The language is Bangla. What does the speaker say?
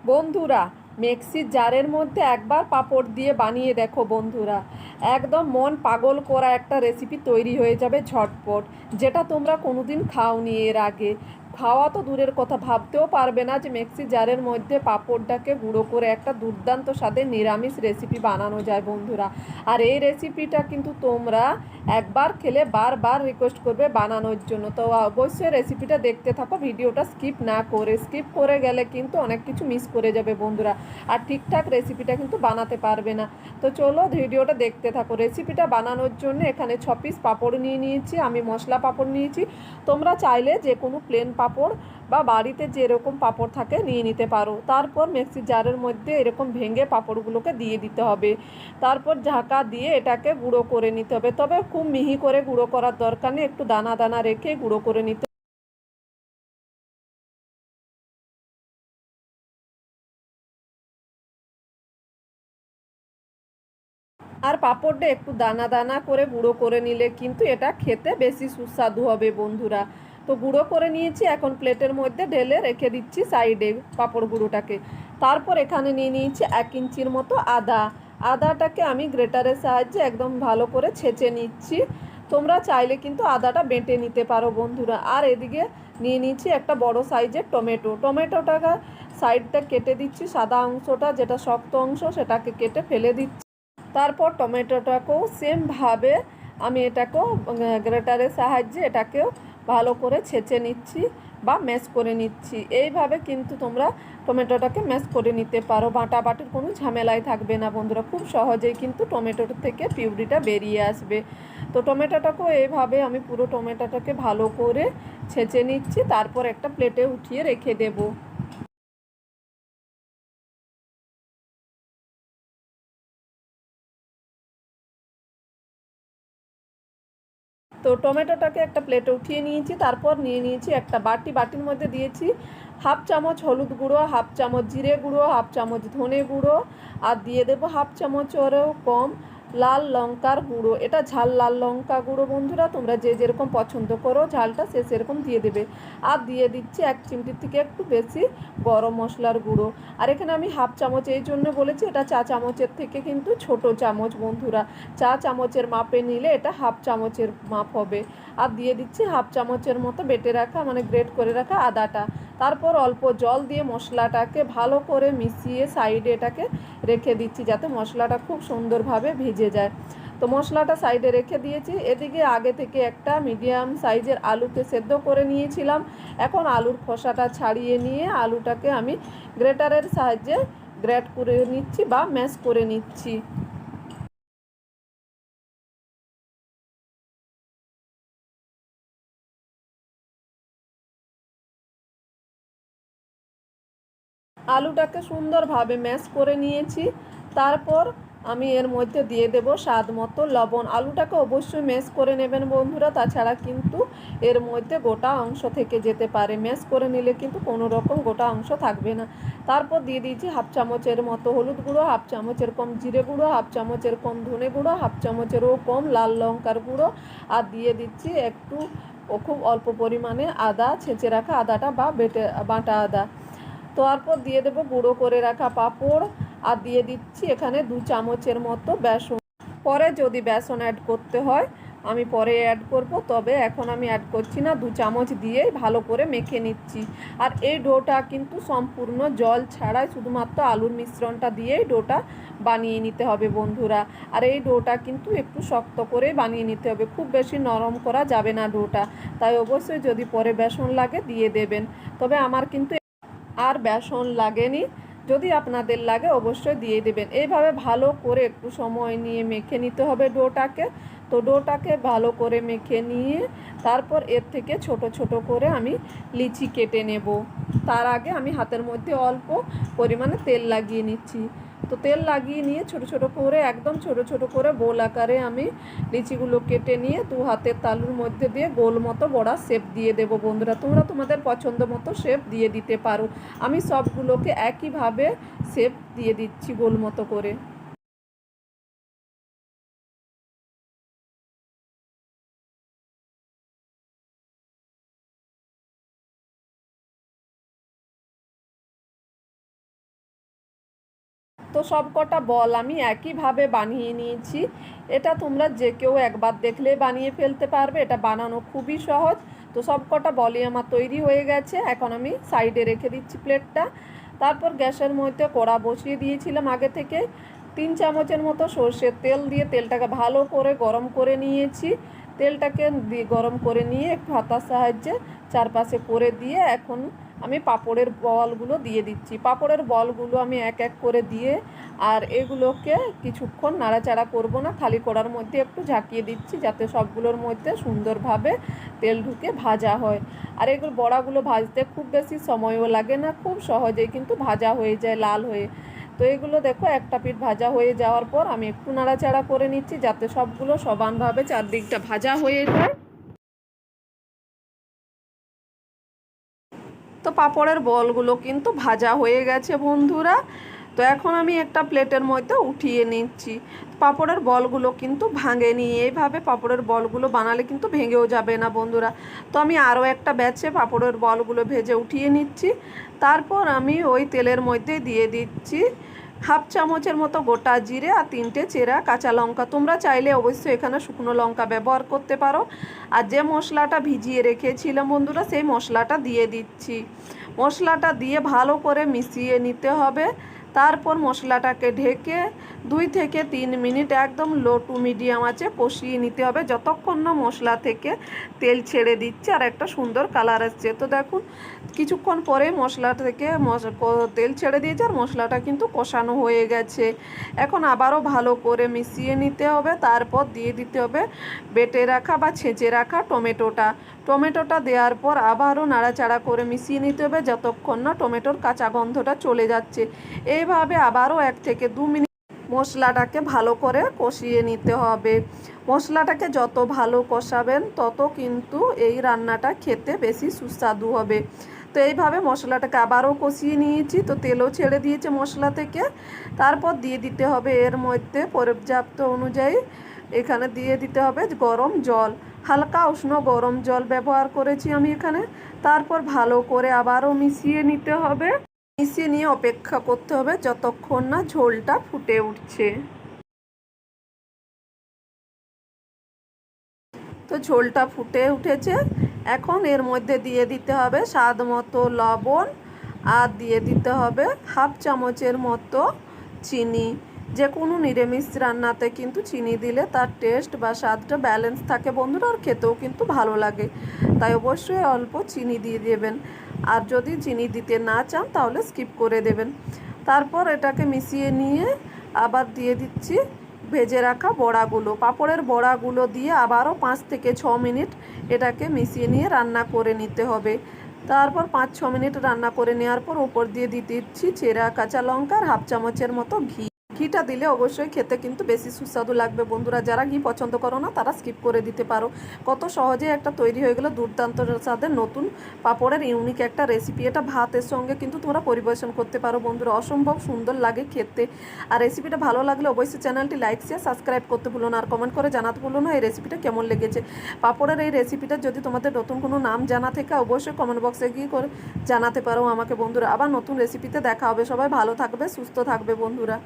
বন্ধুরা, মিক্সির জারের মধ্যে একবার পাঁপড় দিয়ে বানিয়ে দেখো বন্ধুরা, একদম মন পাগল করা একটা রেসিপি তৈরি হয়ে যাবে ঝটপট, যেটা তোমরা কোনোদিন খাওনি এর আগে। খাওয়া তো দূরের কথা, ভাবতেও পারবে না যে মিক্সি জারের মধ্যে পাঁপড়টাকে গুঁড়ো করে একটা দুর্দান্ত স্বাদের নিরামিষ রেসিপি বানানো যায় বন্ধুরা। আর এই রেসিপিটা কিন্তু তোমরা একবার খেলে বারবার রিকোয়েস্ট করবে বানানোর জন্য। তো অবশ্যই রেসিপিটা দেখতে থাকো, ভিডিওটা স্কিপ না করে। স্কিপ করে গেলে কিন্তু অনেক কিছু মিস করে যাবে বন্ধুরা, আর ঠিকঠাক রেসিপিটা কিন্তু বানাতে পারবে না। তো চলো ভিডিওটা দেখতে থাকো। রেসিপিটা বানানোর জন্য এখানে 6 পিস পাঁপড় নিয়ে নিয়েছি, আমি মশলা পাঁপড় নিয়েছি। তোমরা চাইলে যে কোনো প্লেন পাঁপড় বা বাড়িতে যেরকম পাঁপড় থাকে নিয়ে নিতে পারো। তারপর মিক্সি জারের মধ্যে এরকম ভেঙে পাঁপড়গুলোকে দিয়ে দিতে হবে। তারপর ঢাকা দিয়ে এটাকে গুঁড়ো করে নিতে হবে, তবে খুব মিহি করে গুঁড়ো করার দরকার নেই, একটু দানা দানা রেখে গুঁড়ো করে নিতে। আর পাঁপড়টা একটু দানা দানা করে গুঁড়ো করে নিলে কিন্তু এটা খেতে বেশি সুস্বাদু হবে বন্ধুরা। তো গুঁড়ো করে নিয়েছি, এখন প্লেটের মধ্যে ঢেলে রেখে দিচ্ছি সাইডে পাঁপড় গুঁড়োটাকে। তারপর এখানে নিয়ে নিয়েছি 1 ইঞ্চির মতো আদা। আদাটাকে আমি গ্রেটারের সাহায্যে একদম ভালো করে ছেঁচে নিচ্ছি। তোমরা চাইলে কিন্তু আদাটা বেটে নিতে পারো বন্ধুরা। আর এদিকে নিয়ে নিচ্ছি একটা বড় সাইজের টমেটো। টমেটোটাকে সাইডটা কেটে দিচ্ছি, সাদা অংশটা যেটা শক্ত অংশ সেটাকে কেটে ফেলে দিচ্ছি। তারপর টমেটোটাকেও সেমভাবে আমি এটাকেও গ্রেটারের সাহায্যে এটাকেও ভালো করে ছেঁচে নিচ্ছি বা ম্যাশ করে নিচ্ছি। এইভাবে কিন্তু তোমরা টমেটোটাকে ম্যাশ করে নিতে পারো, বাটাবাটির কোনো ঝামেলাই থাকবে না বন্ধুরা। খুব সহজেই কিন্তু টমেটোর থেকে পিউরিটা বেরিয়ে আসবে। তো টমেটোটাকেও এইভাবে আমি পুরো টমেটোটাকে ভালো করে ছেঁচে নিচ্ছি, তারপর একটা প্লেটে উঠিয়ে রেখে দেবো। তো টমেটোটাকে একটা প্লেটে উঠিয়ে নিয়েছি, তারপর নিয়ে নিয়েছি একটা বাটি। বাটির মধ্যে দিয়েছি 1/2 চামচ হলুদ গুঁড়ো, 1/2 চামচ জিরে গুঁড়ো, 1/2 চামচ ধনে গুঁড়ো, আর দিয়ে দেবো 1/2 চামচেরও কম লাল লঙ্কার গুঁড়ো। এটা ঝাল লাল লঙ্কা গুঁড়ো বন্ধুরা, তোমরা যে যেরকম পছন্দ করো ঝালটা সে সেরকম দিয়ে দেবে। আর দিয়ে দিচ্ছি 1 চিমটির থেকে একটু বেশি গরম মশলার গুঁড়ো। আর এখানে আমি 1/2 চামচ এই জন্য বলেছি, এটা চা চামচের থেকে কিন্তু ছোট চামচ বন্ধুরা। চা চামচের মাপে নিলে এটা 1/2 চামচের মাপ হবে। আর দিয়ে দিচ্ছি 1/2 চামচের মতো বেটে রাখা মানে গ্রেট করে রাখা আদাটা। তারপর অল্প জল দিয়ে মশলাটাকে ভালো করে মিশিয়ে সাইডে এটাকে রেখে দিচ্ছি, যাতে মশলাটা খুব সুন্দরভাবে ভিজে যায়। তো মশলাটা সাইডে রেখে দিয়েছি। এদিকে আগে থেকে একটা মিডিয়াম সাইজের আলুকে সেদ্ধ করে নিয়েছিলাম। এখন আলুর খোসাটা ছাড়িয়ে নিয়ে আলুটাকে আমি গ্রেটারের সাহায্যে গ্রেট করে নিচ্ছি বা ম্যাশ করে নিচ্ছি। আলুটাকে সুন্দরভাবে ম্যাশ করে নিয়েছি। তারপর আমি এর মধ্যে দিয়ে দেব স্বাদ মতো লবণ। আলুটাকে অবশ্যই ম্যাশ করে নেবেন বন্ধুরা, তাছাড়া কিন্তু এর মধ্যে গোটা অংশ থেকে যেতে পারে। ম্যাশ করে নিলে কিন্তু কোনো রকম গোটা অংশ থাকবে না। তারপর দিয়ে দিয়েছি 1/2 চামচের মতো হলুদ গুঁড়ো, 1/2 চামচের কম জিরে গুঁড়ো, 1/2 চামচের কম ধনে গুঁড়ো, 1/2 চামচেরও কম লাল লঙ্কার গুঁড়ো। আর দিয়ে দিচ্ছি একটু খুব অল্প পরিমাণে আদা, ছেঁচে রাখা আদাটা বা বাটা আদা। তারপর দিয়ে দেবো গুঁড়ো করে রাখা পাঁপড়। আর দিয়ে দিচ্ছি এখানে 2 চামচের মতো বেসন। পরে যদি বেসন অ্যাড করতে হয় আমি পরে অ্যাড করব, তবে এখন আমি অ্যাড করছি না। 2 চামচ দিয়েই ভালো করে মেখে নিচ্ছি। আর এই ডোটা কিন্তু সম্পূর্ণ জল ছাড়াই শুধুমাত্র আলুর মিশ্রণটা দিয়েই ডোটা বানিয়ে নিতে হবে বন্ধুরা। আর এই ডোটা কিন্তু একটু শক্ত করে বানিয়ে নিতে হবে, খুব বেশি নরম করা যাবে না ডোটা। তাই অবশ্যই যদি পরে বেসন লাগে দিয়ে দেবেন, তবে আমার কিন্তু আর বেসন লাগেনি। যদি আপনাদের লাগে অবশ্যই দিয়ে দেবেন। এইভাবে ভালো করে একটু সময় নিয়ে মেখে নিতে হবে ডোটাকে। তো ডোটাকে ভালো করে মেখে নিয়ে তারপর এর থেকে ছোট ছোট করে আমি লিচি কেটে নেব। তার আগে আমি হাতের মধ্যে অল্প পরিমাণে তেল লাগিয়ে নিচ্ছি। তো তেল লাগিয়ে নিয়ে ছোট ছোট করে একদম ছোট ছোট করে গোল আকারে আমি লিচিগুলো কেটে নিয়ে 2 হাতের তালুর মধ্যে দিয়ে গোল মতো বড়া শেপ দিয়ে দেবো বন্ধুরা। তোমরা তোমাদের পছন্দ মতো শেপ দিয়ে দিতে পারো। আমি সবগুলোকে একইভাবে শেপ দিয়ে দিচ্ছি গোল মতো করে। তো সব কটা বল আমি একইভাবে বানিয়ে নিয়েছি। এটা তোমরা যে কেউ একবার দেখলে বানিয়ে ফেলতে পারবে, এটা বানানো খুবই সহজ। তো সব কটা বলই আমার তৈরি হয়ে গেছে। এখন আমি সাইডে রেখে দিচ্ছি প্লেটটা। তারপর গ্যাসের মধ্যে কড়া বসিয়ে দিয়েছিলাম আগে থেকে। 3 চামচের মতো সর্ষের তেল দিয়ে তেলটাকে ভালো করে গরম করে নিয়েছি। তেলটাকে গরম করে নিয়ে একটু হাতার সাহায্যে চারপাশে করে দিয়ে এখন আমি পাঁপড়ের বলগুলো দিয়ে দিচ্ছি। পাঁপড়ের বলগুলো আমি এক এক করে দিয়ে আর এগুলোকে কিছুক্ষণ নাড়াচাড়া করব না, খালি কড়ার মধ্যে একটু ঝাঁকিয়ে দিচ্ছি যাতে সবগুলোর মধ্যে সুন্দরভাবে তেল ঢুকে ভাজা হয়। আর এগুলো বড়াগুলো ভাজতে খুব বেশি সময়ও লাগে না, খুব সহজেই কিন্তু ভাজা হয়ে যায় লাল হয়ে। তো এগুলো দেখো একটা পিঠ ভাজা হয়ে যাওয়ার পর আমি একটু নাড়াচাড়া করে নিচ্ছি যাতে সবগুলো সমানভাবে চারদিকটা ভাজা হয়ে যায়। তো পাঁপড়ের বলগুলো কিন্তু ভাজা হয়ে গেছে বন্ধুরা। তো এখন আমি একটা প্লেটের মধ্যে উঠিয়ে নিচ্ছি। পাঁপড়ের বলগুলো কিন্তু ভাঙেনি, এইভাবে পাঁপড়ের বলগুলো বানালে কিন্তু ভেঙেও যাবে না বন্ধুরা। তো আমি আরও একটা ব্যাচে পাঁপড়ের বলগুলো ভেজে উঠিয়ে নিচ্ছি। তারপর আমি ওই তেলের মধ্যে দিয়ে দিচ্ছি হাফ চামচের মতো গোটা জিরে আর 3টে চেরা কাঁচা লঙ্কা। তোমরা চাইলে অবশ্যই এখানে শুকনো লঙ্কা ব্যবহার করতে পারো। আর যে মশলাটা ভিজিয়ে রেখেছিলাম বন্ধুরা, সেই মশলাটা দিয়ে দিচ্ছি। মশলাটা দিয়ে ভালো করে মিশিয়ে নিতে হবে। তারপর মশলাটাকে ঢেকে 2 থেকে 3 মিনিট একদম লো টু মিডিয়াম আঁচে কষিয়ে নিতে হবে যতক্ষণ না মশলা থেকে তেল ছেড়ে দিচ্ছে আর একটা সুন্দর কালার আসছে। তো দেখুন কিছুক্ষণ পরে মশলা থেকে তেল ছেড়ে দিয়েছে আর মশলাটা কিন্তু কষানো হয়ে গেছে। এখন আবারও ভালো করে মিশিয়ে নিতে হবে। তারপর দিয়ে দিতে হবে বেটে রাখা বা ছেঁচে রাখা টমেটোটা দেওয়ার পর আবারও নাড়াচাড়া করে মিশিয়ে নিতে হবে যতক্ষণ না টমেটোর কাঁচা গন্ধটা চলে যাচ্ছে। এইভাবে আবারও 1 থেকে 2 মিনিট মশলাটাকে ভালো করে কষিয়ে নিতে হবে। মশলাটাকে যত ভালো কষাবেন তত কিন্তু এই রান্নাটা খেতে বেশি সুস্বাদু হবে। তো এইভাবে মশলাটাকে আবারও কষিয়ে নিয়েছি। তো তেলও ছেড়ে দিয়েছে মশলা থেকে। তারপর দিয়ে দিতে হবে এর মধ্যে পর্যাপ্ত অনুযায়ী এখানে দিয়ে দিতে হবে গরম জল, হালকা উষ্ণ গরম জল ব্যবহার করেছি আমি এখানে। তারপর ভালো করে আবারও মিশিয়ে নিতে হবে। মিশিয়ে নিয়ে অপেক্ষা করতে হবে যতক্ষণ না ঝোলটা ফুটে উঠছে। তো ঝোলটা ফুটে উঠেছে। এখন এর মধ্যে দিয়ে দিতে হবে স্বাদ মতো লবণ আর দিয়ে দিতে হবে হাফ চামচের মতো চিনি। যে কোনো নিরামিষ রান্নাতে কিন্তু চিনি দিলে তার টেস্ট বা স্বাদটা ব্যালেন্স থাকে বন্ধুরা, আর খেতেও কিন্তু ভালো লাগে। তাই অবশ্যই অল্প চিনি দিয়ে দেবেন। আর যদি চিনি দিতে না চান তাহলে স্কিপ করে দেবেন। তারপর এটাকে মিশিয়ে নিয়ে আবার দিয়ে দিচ্ছি ভেজে রাখা বড়াগুলো। পাঁপড়ের বড়াগুলো দিয়ে আবারও 5 থেকে 6 মিনিট এটাকে মিশিয়ে নিয়ে রান্না করে নিতে হবে। তারপর 5-6 মিনিট রান্না করে নেওয়ার পর ওপর দিয়ে দিচ্ছি চেরা কাঁচা লঙ্কা আর হাফ চামচের মতো ঘি। ঘিটা দিলে অবশ্যই খেতে কিন্তু বেশি সুস্বাদু লাগবে বন্ধুরা। যারা ঘি পছন্দ করো না তারা স্কিপ করে দিতে পারো। কত সহজে একটা তৈরি হয়ে গেল দুর্দান্ত স্বাদের নতুন পাঁপড়ের ইউনিক একটা রেসিপি। এটা ভাতের সঙ্গে কিন্তু তোমরা পরিবেশন করতে পারো বন্ধুরা, অসম্ভব সুন্দর লাগে খেতে। আর রেসিপিটা ভালো লাগলে অবশ্যই চ্যানেলটি লাইক শেয়ার সাবস্ক্রাইব করতে ভুলো না, আর কমেন্ট করে জানাতে ভুলো না এই রেসিপিটা কেমন লেগেছে। পাঁপড়ের এই রেসিপিটা যদি তোমাদের নতুন কোনো নাম জানা থেকে অবশ্যই কমেন্ট বক্সে গিয়ে করে জানাতে পারো আমাকে বন্ধুরা। আবার নতুন রেসিপিতে দেখা হবে। সবাই ভালো থাকবে, সুস্থ থাকবে বন্ধুরা।